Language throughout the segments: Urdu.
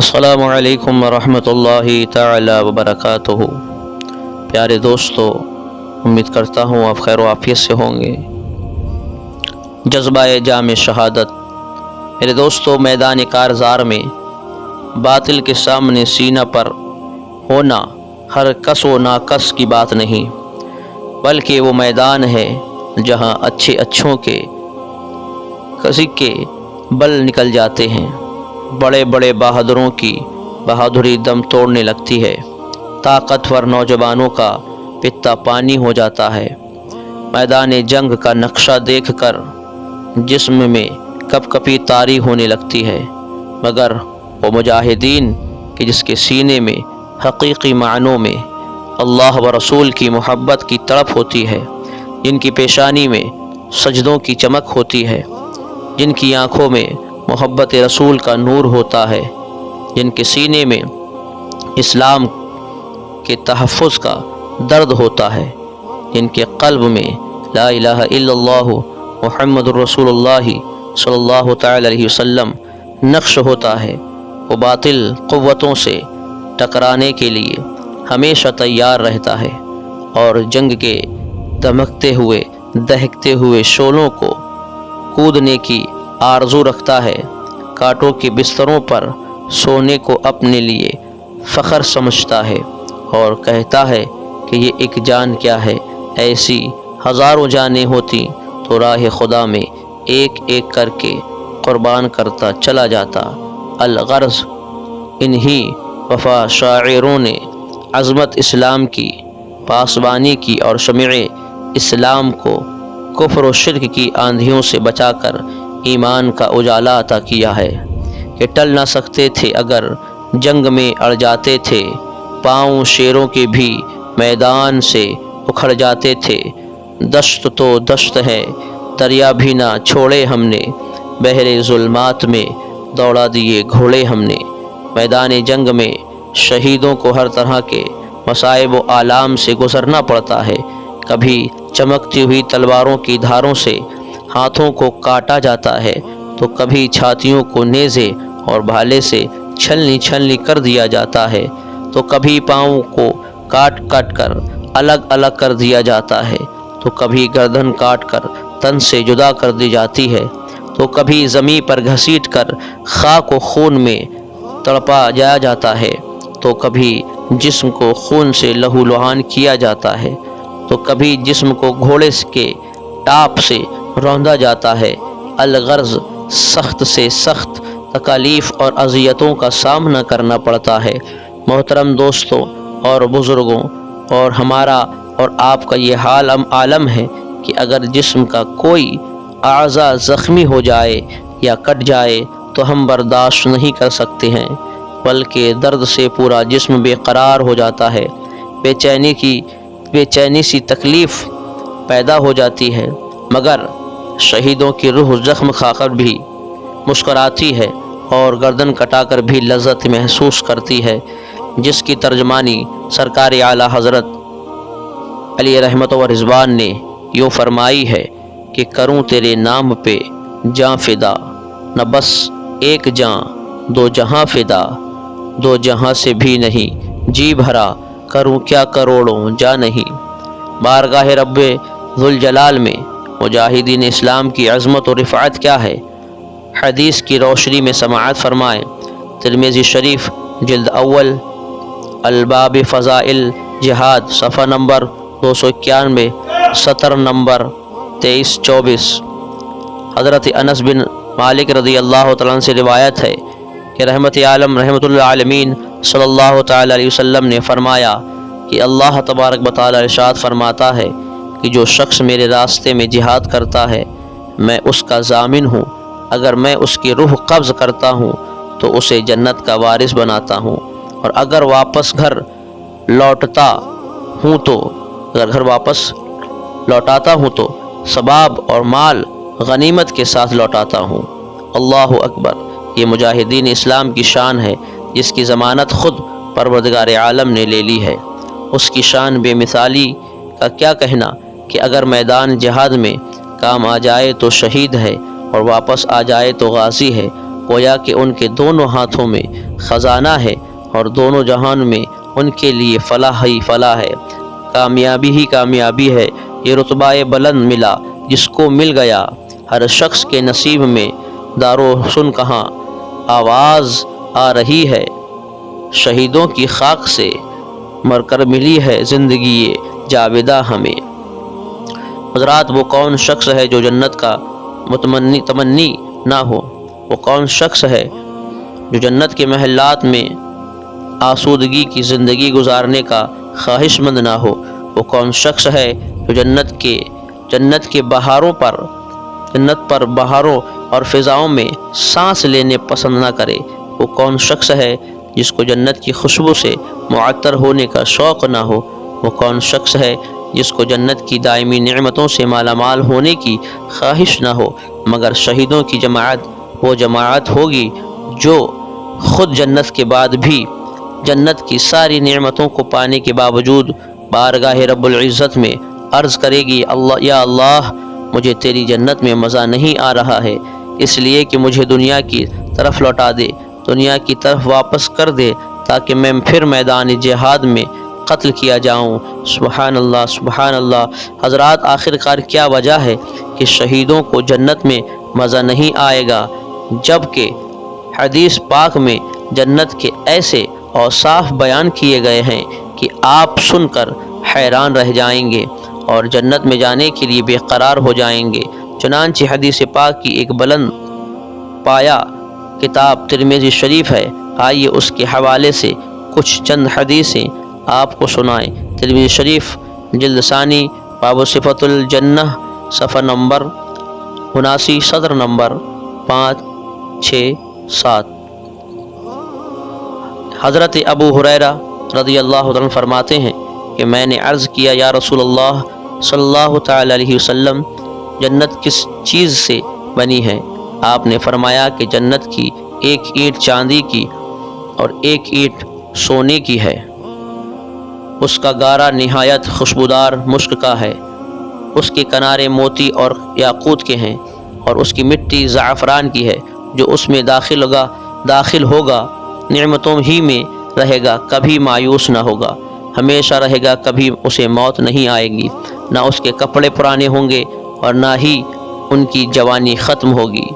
السلام علیکم ورحمۃ اللہ تعالی وبرکاتہ۔ پیارے دوستو، امید کرتا ہوں آپ خیر و عافیت سے ہوں گے۔ جذبہ جام شہادت۔ میرے دوستو، میدان کارزار میں باطل کے سامنے سینہ پر ہونا ہر کس و ناکس کی بات نہیں، بلکہ وہ میدان ہے جہاں اچھوں کے کسی کے بل نکل جاتے ہیں۔ بڑے بڑے بہادروں کی بہادری دم توڑنے لگتی ہے، طاقتور نوجوانوں کا پتا پانی ہو جاتا ہے۔ میدان جنگ کا نقشہ دیکھ کر جسم میں کپ کپی طاری ہونے لگتی ہے، مگر وہ مجاہدین کہ جس کے سینے میں حقیقی معنوں میں اللہ و رسول کی محبت کی تڑپ ہوتی ہے، جن کی پیشانی میں سجدوں کی چمک ہوتی ہے، جن کی آنکھوں میں محبت رسول کا نور ہوتا ہے، جن کے سینے میں اسلام کے تحفظ کا درد ہوتا ہے، جن کے قلب میں لا الہ الا اللہ محمد الرسول اللہ صلی اللہ تعالی علیہ وسلم نقش ہوتا ہے، وہ باطل قوتوں سے ٹکرانے کے لیے ہمیشہ تیار رہتا ہے اور جنگ کے دمکتے ہوئے دہکتے ہوئے شعلوں کو کودنے کی آرزو رکھتا ہے، کانٹوں کے بستروں پر سونے کو اپنے لیے فخر سمجھتا ہے اور کہتا ہے کہ یہ ایک جان کیا ہے، ایسی ہزاروں جانیں ہوتی تو راہ خدا میں ایک ایک کر کے قربان کرتا چلا جاتا۔ الغرض، انہی وفا شاعروں نے عظمت اسلام کی پاسبانی کی اور شمع اسلام کو کفر و شرک کی آندھیوں سے بچا کر ایمان کا اجالا عطا کیا ہے، کہ ٹل نہ سکتے تھے اگر جنگ میں اڑ جاتے تھے، پاؤں شیروں کے بھی میدان سے اکھڑ جاتے تھے، دشت تو دشت ہے دریا بھی نہ چھوڑے ہم نے، بحر ظلمات میں دوڑا دیے گھوڑے ہم نے۔ میدان جنگ میں شہیدوں کو ہر طرح کے مصائب و آلام سے گزرنا پڑتا ہے، کبھی چمکتی ہوئی تلواروں کی دھاروں سے ہاتھوں کو کاٹا جاتا ہے تو کبھی چھاتیوں کو نیزے اور بھالے سے چھلنی کر دیا جاتا ہے، تو کبھی پاؤں کو کاٹ کر الگ الگ کر دیا جاتا ہے، تو کبھی گردن کاٹ کر تن سے جدا کر دی جاتی ہے، تو کبھی زمین پر گھسیٹ کر خاک و خون میں تڑپا جاتا ہے، تو کبھی جسم کو خون سے لہو لہان کیا جاتا ہے، تو کبھی جسم کو گھوڑے کے ٹاپ سے روندا جاتا ہے۔ الغرض، سخت سے سخت تکالیف اور اذیتوں کا سامنا کرنا پڑتا ہے۔ محترم دوستوں اور بزرگوں، اور ہمارا اور آپ کا یہ حال عالم ہے کہ اگر جسم کا کوئی اعضاء زخمی ہو جائے یا کٹ جائے تو ہم برداشت نہیں کر سکتے ہیں، بلکہ درد سے پورا جسم بے قرار ہو جاتا ہے، بے چینی سی تکلیف پیدا ہو جاتی ہے، مگر شہیدوں کی روح زخم کھا کر بھی مسکراتی ہے اور گردن کٹا کر بھی لذت محسوس کرتی ہے، جس کی ترجمانی سرکار اعلیٰ حضرت علی رحمت و رضوان نے یوں فرمائی ہے کہ کروں تیرے نام پہ جاں فدا، نہ بس ایک جاں دو جہاں فدا، دو جہاں سے بھی نہیں جی بھرا، کروں کیا کروڑوں جاں نہیں۔ بارگاہ رب ذوالجلال میں مجاہدین اسلام کی عظمت و رفعت کیا ہے، حدیث کی روشنی میں سماعت فرمائیں۔ ترمذی شریف جلد اول الباب فضائل جہاد، صفحہ نمبر 291، سطر نمبر 23-24۔ حضرت انس بن مالک رضی اللہ تعالیٰ عنہ سے روایت ہے کہ رحمت عالم رحمت العالمین صلی اللہ تعالی علیہ وسلم نے فرمایا کہ اللہ تبارک و تعالی ارشاد فرماتا ہے کہ جو شخص میرے راستے میں جہاد کرتا ہے میں اس کا ضامن ہوں، اگر میں اس کی روح قبض کرتا ہوں تو اسے جنت کا وارث بناتا ہوں، اور اگر گھر واپس لوٹاتا ہوں تو ثواب اور مال غنیمت کے ساتھ لوٹاتا ہوں۔ اللہ اکبر! یہ مجاہدین اسلام کی شان ہے جس کی ضمانت خود پروردگار عالم نے لے لی ہے۔ اس کی شان بے مثالی کا کیا کہنا کہ اگر میدان جہاد میں کام آ جائے تو شہید ہے اور واپس آ جائے تو غازی ہے، گویا کہ ان کے دونوں ہاتھوں میں خزانہ ہے اور دونوں جہان میں ان کے لیے فلاح ہی فلاح ہے، کامیابی ہی کامیابی ہے۔ یہ رتبہ بلند ملا جس کو مل گیا، ہر شخص کے نصیب میں دارو سن کہاں آواز آ رہی ہے، شہیدوں کی خاک سے مر کر ملی ہے زندگی جاویدہ ہمیں۔ حضرات، وہ کون شخص ہے جو جنت کا تمنی نہ ہو؟ وہ کون شخص ہے جو جنت کے محلات میں آسودگی کی زندگی گزارنے کا خواہش مند نہ ہو؟ وہ کون شخص ہے جو جنت پر بہاروں اور فضاؤں میں سانس لینے پسند نہ کرے؟ وہ کون شخص ہے جس کو جنت کی خوشبو سے معطر ہونے کا شوق نہ ہو؟ وہ کون شخص ہے جس کو جنت کی دائمی نعمتوں سے مالا مال ہونے کی خواہش نہ ہو؟ مگر شہیدوں کی جماعت وہ جماعت ہوگی جو خود جنت کے بعد بھی جنت کی ساری نعمتوں کو پانے کے باوجود بارگاہ رب العزت میں عرض کرے گی، اللہ یا اللہ، مجھے تیری جنت میں مزہ نہیں آ رہا ہے، اس لیے کہ مجھے دنیا کی طرف لوٹا دے، دنیا کی طرف واپس کر دے، تاکہ میں پھر میدان جہاد میں قتل کیا جاؤں۔ سبحان اللہ، سبحان اللہ۔ حضرات، آخرکار کیا وجہ ہے کہ شہیدوں کو جنت میں مزہ نہیں آئے گا، جبکہ حدیث پاک میں جنت کے ایسے اوصاف بیان کیے گئے ہیں کہ آپ سن کر حیران رہ جائیں گے اور جنت میں جانے کے لیے بے قرار ہو جائیں گے۔ چنانچہ حدیث پاک کی ایک بلند پایا کتاب ترمذی شریف ہے، آئیے اس کے حوالے سے کچھ چند حدیثیں آپ کو سنائیں۔ ترمذی شریف جلد ثانی، باب صفۃ الجنہ، صفحہ نمبر 79، صدر نمبر 5، 6، 7۔ حضرت ابو ہریرہ رضی اللہ عنہ فرماتے ہیں کہ میں نے عرض کیا، یا رسول اللہ صلی اللہ تعالی علیہ وسلم، جنت کس چیز سے بنی ہے؟ آپ نے فرمایا کہ جنت کی ایک اینٹ چاندی کی اور ایک اینٹ سونے کی ہے، اس کا گارا نہایت خوشبودار مشک کا ہے، اس کے کنارے موتی اور یاقوت کے ہیں، اور اس کی مٹی زعفران کی ہے۔ جو اس میں داخل ہوگا نعمتوں ہی میں رہے گا، کبھی مایوس نہ ہوگا، ہمیشہ رہے گا، کبھی اسے موت نہیں آئے گی، نہ اس کے کپڑے پرانے ہوں گے اور نہ ہی ان کی جوانی ختم ہوگی۔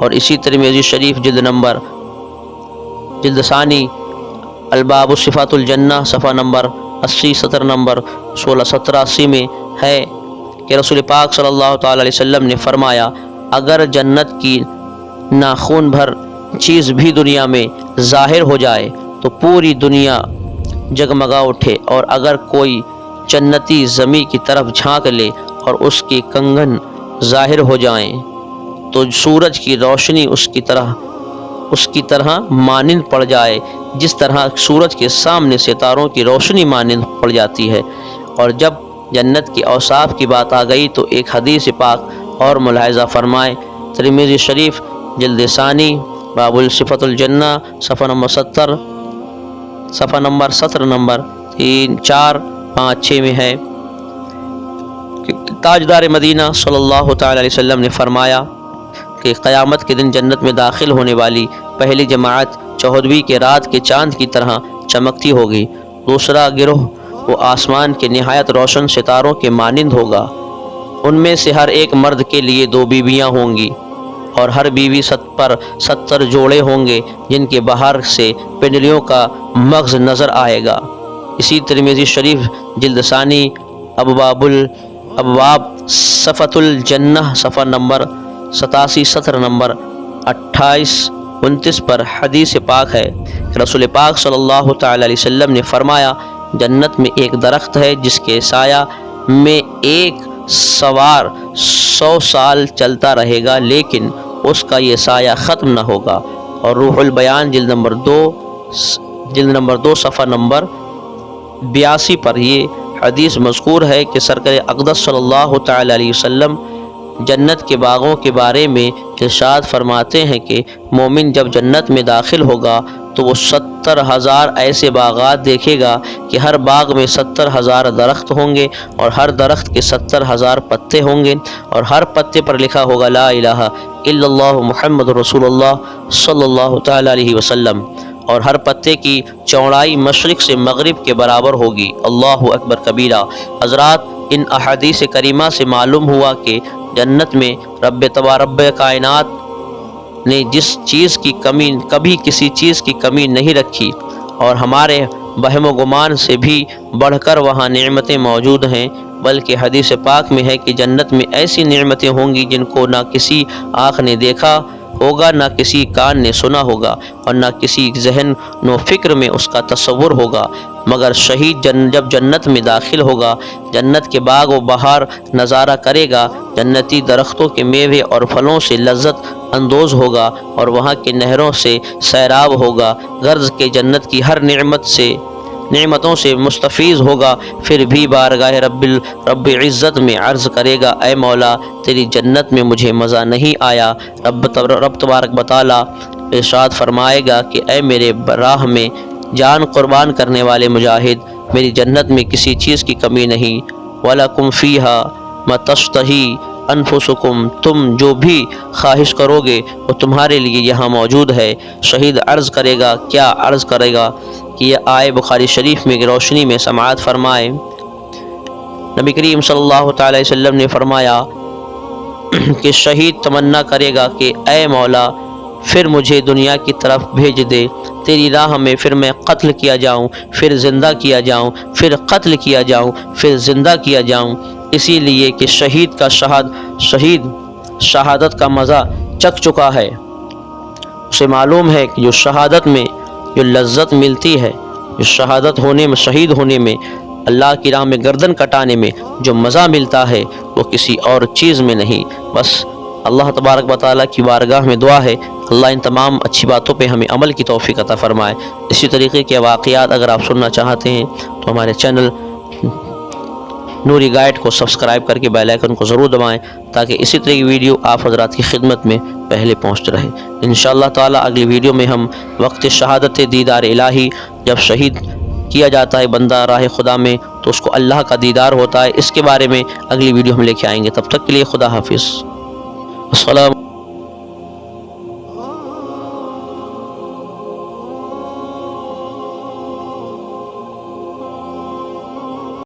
اور اسی ترمذی شریف جلد ثانی، الباب صفات الجنہ، صفحہ نمبر 80، سطر نمبر 16، 17، 80 میں ہے کہ رسول پاک صلی اللہ تعالی علیہ وسلم نے فرمایا، اگر جنت کی ناخون بھر چیز بھی دنیا میں ظاہر ہو جائے تو پوری دنیا جگمگا اٹھے، اور اگر کوئی جنتی زمین کی طرف جھانک لے اور اس کے کنگن ظاہر ہو جائیں تو سورج کی روشنی اس کی طرح مانند پڑ جائے، جس طرح سورج کے سامنے ستاروں کی روشنی مانند پڑ جاتی ہے۔ اور جب جنت کے اوصاف کی بات آ گئی تو ایک حدیث پاک اور ملاحظہ فرمائے۔ ترمذی شریف جلد ثانی، باب صفۃ الجنہ، صفحہ نمبر 70، صفحہ نمبر 17 نمبر 3، 4، 5، 6 میں ہے کہ تاجدار مدینہ صلی اللہ تعالی علیہ وسلم نے فرمایا کہ قیامت کے دن جنت میں داخل ہونے والی پہلی جماعت 14ویں کے رات کے چاند کی طرح چمکتی ہوگی، دوسرا گروہ وہ آسمان کے نہایت روشن ستاروں کے مانند ہوگا، ان میں سے ہر ایک مرد کے لیے 2 بیویاں ہوں گی، اور ہر بیوی پر 70 جوڑے ہوں گے جن کے باہر سے پنڈلیوں کا مغز نظر آئے گا۔ اسی ترمذی شریف جلد ثانی، ابواب صفۃ الجنہ، صفحہ نمبر 87، سطر نمبر 28، 29 پر حدیث پاک ہے کہ رسول پاک صلی اللہ تعالی علیہ وسلم نے فرمایا، جنت میں ایک درخت ہے جس کے سایہ میں ایک سوار 100 سال چلتا رہے گا، لیکن اس کا یہ سایہ ختم نہ ہوگا۔ اور روح البیان جلد نمبر 2، صفحہ نمبر 82 پر یہ حدیث مذکور ہے کہ سرکار اقدس صلی اللہ تعالی علیہ وسلم جنت کے باغوں کے بارے میں ارشاد فرماتے ہیں کہ مومن جب جنت میں داخل ہوگا تو وہ 70,000 ایسے باغات دیکھے گا کہ ہر باغ میں 70,000 درخت ہوں گے اور ہر درخت کے 70,000 پتے ہوں گے، اور ہر پتے پر لکھا ہوگا لا الہ الا اللہ محمد رسول اللہ صلی اللہ تعالی علیہ وسلم، اور ہر پتے کی چوڑائی مشرق سے مغرب کے برابر ہوگی۔ اللہ اکبر کبیرہ۔ حضرات، ان احادیث کریمہ سے معلوم ہوا کہ جنت میں رب کائنات نے جس چیز کی کمی کبھی کسی چیز کی کمی نہیں رکھی، اور ہمارے وہم و گمان سے بھی بڑھ کر وہاں نعمتیں موجود ہیں، بلکہ حدیث پاک میں ہے کہ جنت میں ایسی نعمتیں ہوں گی جن کو نہ کسی آنکھ نے دیکھا ہوگا، نہ کسی کان نے سنا ہوگا، اور نہ کسی ذہن و فکر میں اس کا تصور ہوگا، مگر شہید جب جنت میں داخل ہوگا، جنت کے باغ و بہار نظارہ کرے گا، جنتی درختوں کے میوے اور پھلوں سے لذت اندوز ہوگا، اور وہاں کے نہروں سے سیراب ہوگا، غرض کے جنت کی ہر نعمتوں سے مستفیض ہوگا، پھر بھی بارگاہ رب عزت میں عرض کرے گا، اے مولا تیری جنت میں مجھے مزہ نہیں آیا۔ رب تبارک و تعالی ارشاد فرمائے گا کہ اے میرے راہ میں جان قربان کرنے والے مجاہد، میری جنت میں کسی چیز کی کمی نہیں۔ وَلَكُمْ فِيهَا مَا تَشْتَهِي انفسکم، تم جو بھی خواہش کرو گے وہ تمہارے لیے یہاں موجود ہے۔ شہید عرض کرے گا، کیا عرض کرے گا کہ یہ آئے بخاری شریف میں روشنی میں سماعت فرمائے۔ نبی کریم صلی اللہ تعالی وسلم نے فرمایا کہ شہید تمنا کرے گا کہ اے مولا پھر مجھے دنیا کی طرف بھیج دے، تیری راہ میں پھر میں قتل کیا جاؤں، پھر زندہ کیا جاؤں، پھر قتل کیا جاؤں، پھر زندہ کیا جاؤں، اسی لیے کہ شہید شہادت کا مزہ چکھ چکا ہے، اسے معلوم ہے کہ جو شہادت میں جو لذت ملتی ہے، جو شہادت ہونے میں، شہید ہونے میں، اللہ کی راہ میں گردن کٹانے میں جو مزہ ملتا ہے وہ کسی اور چیز میں نہیں۔ بس اللہ تبارک و تعالیٰ کی بارگاہ میں دعا ہے اللہ ان تمام اچھی باتوں پہ ہمیں عمل کی توفیق عطا فرمائے۔ اسی طریقے کے واقعات اگر آپ سننا چاہتے ہیں تو ہمارے چینل نوری گائیڈ کو سبسکرائب کر کے بیل آئیکن کو ضرور دبائیں تاکہ اسی طرح کی ویڈیو آپ حضرات کی خدمت میں پہلے پہنچتے رہے۔ انشاءاللہ تعالیٰ اگلی ویڈیو میں ہم وقت شہادت دیدار الہی، جب شہید کیا جاتا ہے بندہ راہ خدا میں تو اس کو اللہ کا دیدار ہوتا ہے، اس کے بارے میں اگلی ویڈیو ہم لے کے آئیں گے۔ تب تک کے لیے خدا حافظ۔ السلام